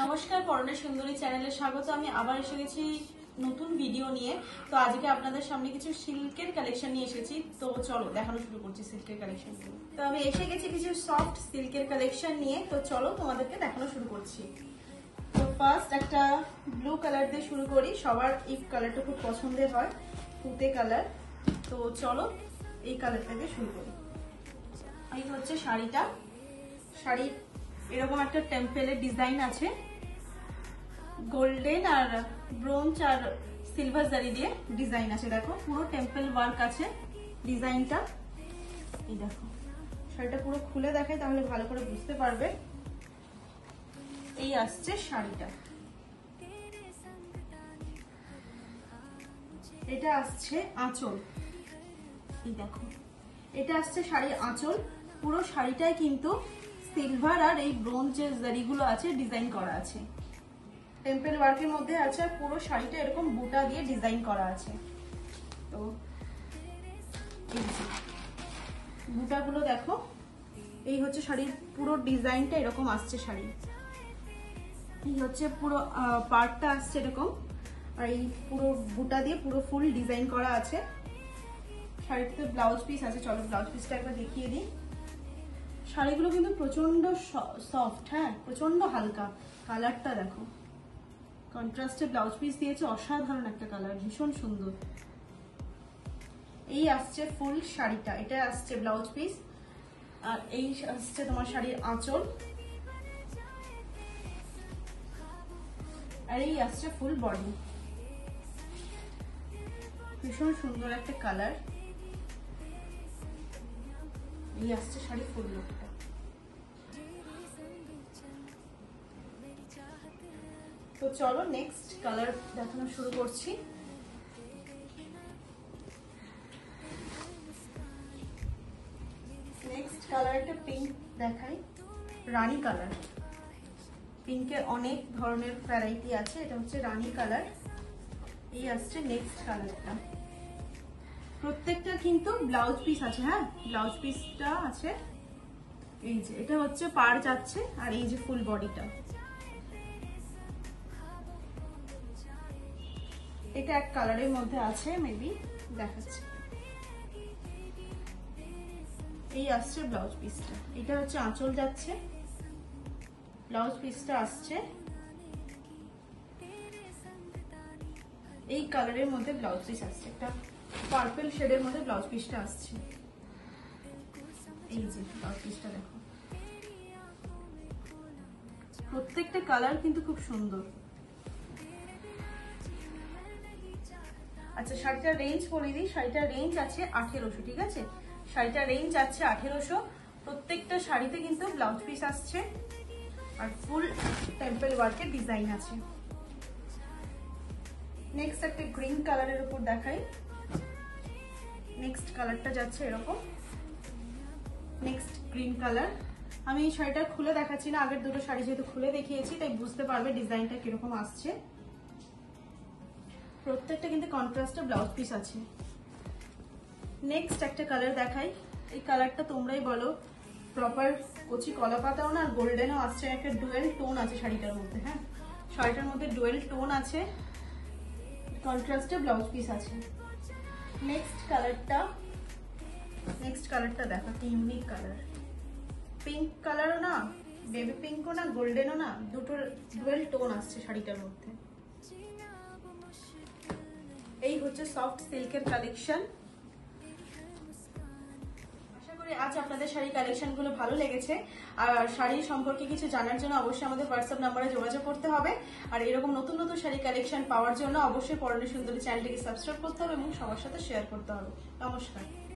নমস্কার, পরনের সুন্দরী চ্যানেলে স্বাগত। আমি আবার এসে গেছি নতুন ভিডিও নিয়ে। তো আজকে আপনাদের সামনে কিছু সিল্কের কালেকশন নিয়ে এসেছি। তো চলো দেখানো শুরু করছি সিল্কের কালেকশন। তো আমি এসে গেছি কিছু সফট সিল্কের কালেকশন নিয়ে। তো চলো তোমাদেরকে দেখানো শুরু করছি। তো ফার্স্ট একটা ব্লু কালার দিয়ে শুরু করি। সবার এই কালারটা খুব পছন্দের হয়, তুতে কালার। তো চলো এই কালারটা দিয়ে শুরু করি। এই হচ্ছে শাড়িটা। শাড়ির এরকম একটা টেম্পেলের ডিজাইন আছে, গোল্ডেন আর ব্রোঞ্জ আর সিলভার জারি দিয়ে ডিজাইন আছে। দেখো পুরো টেম্পল ওয়ার্ক আছে ডিজাইনটা। এই দেখো শাড়িটা পুরো খুলে দেখাই তাহলে ভালো করে বুঝতে পারবে। এই আসছে শাড়িটা, এটা আসছে আঁচল। এই দেখো এটা আসছে শাড়ির আঁচল। পুরো শাড়িটাই কিন্তু সিলভার আর এই ব্রোঞ্জের জারিগুলো আছে, ডিজাইন করা আছে। টেম্পল ওয়ার্কের মধ্যে আছে, পুরো শাড়িটা এরকম বুটা দিয়ে ডিজাইন করা আছে। তো বুটাগুলো দেখো, এই হচ্ছে শাড়ির পুরো ডিজাইনটা, এরকম আসছে শাড়ি। এই হচ্ছে পুরো পার্টটা আসছে এরকম, আর এই পুরো বুটা দিয়ে পুরো ফুল ডিজাইন করা আছে। শাড়িতে ব্লাউজ পিস আছে, চলো ব্লাউজ পিসটা একবার দেখিয়ে দিই। শাড়িগুলো কিন্তু প্রচন্ড সফট, হ্যাঁ প্রচন্ড হালকা। কালারটা দেখো, কন্ট্রাস্টে ব্লাউজ পিস দিয়েছে, অসাধারণ একটা কালার, ভীষণ সুন্দর। এই আসছে ফুল শাড়িটা, এটা আসছে ব্লাউজ পিস, আর এই আসছে তোমার শাড়ির আঁচল, আর এই আসছে ফুল বডি। ভীষণ সুন্দর একটা কালার। এই আসছে শাড়ির ফুল লুকটা। তো চলো নেক্সট কালার দেখানো শুরু করছি। নেক্সট কালারটা পিঙ্ক দেখাই, রানী কালার। পিঙ্কের অনেক ধরনের ভ্যারাইটি আছে, এটা হচ্ছে রানী কালার। এই আসছে নেক্সট কালারটা। প্রত্যেকটা কিন্তু ব্লাউজ পিস আছে, হ্যাঁ ব্লাউজ পিসটা আছে। এই যে এটা হচ্ছে পাড় যাচ্ছে, আর এই যে ফুল বডিটা। এটা এক কালারের মধ্যে আছে, মেবি দেখাচ্ছি। এই আসছে ব্লাউজ পিসটা, এটা হচ্ছে আঁচল যাচ্ছে, ব্লাউজ পিসটা আসছে এই কালারের মধ্যে। ব্লাউজ পিস আসছে একটা পার্পল শেডের মধ্যে, ব্লাউজ পিসটা আসছে। এই যে ব্লাউজ পিসটা দেখো, প্রত্যেকটা কালার কিন্তু খুব সুন্দর। আচ্ছা শাড়িটার রেঞ্জ বলে দিই। শাড়িটার রেঞ্জ আছে 1800, ঠিক আছে? শাড়িটার রেঞ্জ আছে 1800। প্রত্যেকটা শাড়িতে কিন্তু ব্লাউজ পিস আসছে, আর ফুল টেম্পল ওয়ার্কের ডিজাইন আছে। নেক্সট একটা গ্রিন কালারের উপর দেখাই। নেক্সট কালারটা যাচ্ছে এরকম, নেক্সট গ্রিন কালার। আমি এই শাড়িটা খুলে দেখাচ্ছি না, আগের দুটো শাড়ি যেহেতু খুলে দেখিয়েছি তাই বুঝতে পারবে ডিজাইনটা কিরকম আসছে। প্রত্যেকটা কিন্তু কন্ট্রাস্টে ব্লাউজ পিস আছে। নেক্সট একটা কালার দেখাই। এই কালারটা তোমরাই বলো, প্রপার কচি কলা পাতাও না, গোল্ডেনও আসছে, একটা ডুয়েল টোন আছে শাড়িটার মধ্যে। হ্যাঁ শাড়িটার মধ্যে ডুয়েল টোন আছে, কন্ট্রাস্টে ব্লাউজ পিস আছে। নেক্সট কালারটা দেখো, কি ইউনিক কালার। পিঙ্ক কালারও না, বেবি পিঙ্কও না, গোল্ডেনও না, দুটোর ডুয়েল টোন আসছে শাড়িটার মধ্যে। এই হচ্ছে সফট সিল্কের কালেকশন। আশা করি আজ আপনাদের শাড়ি কালেকশন গুলো ভালো লেগেছে। আর শাড়ি সম্পর্কে কিছু জানার জন্য অবশ্যই আমাদের হোয়াটসঅ্যাপ নাম্বারে যোগাযোগ করতে হবে। আর এরকম নতুন নতুন শাড়ি কালেকশন পাওয়ার জন্য অবশ্যই পরনের সুন্দরী চ্যানেলটিকে সাবস্ক্রাইব করতে হবে এবং সবার সাথে শেয়ার করতে হবে। নমস্কার।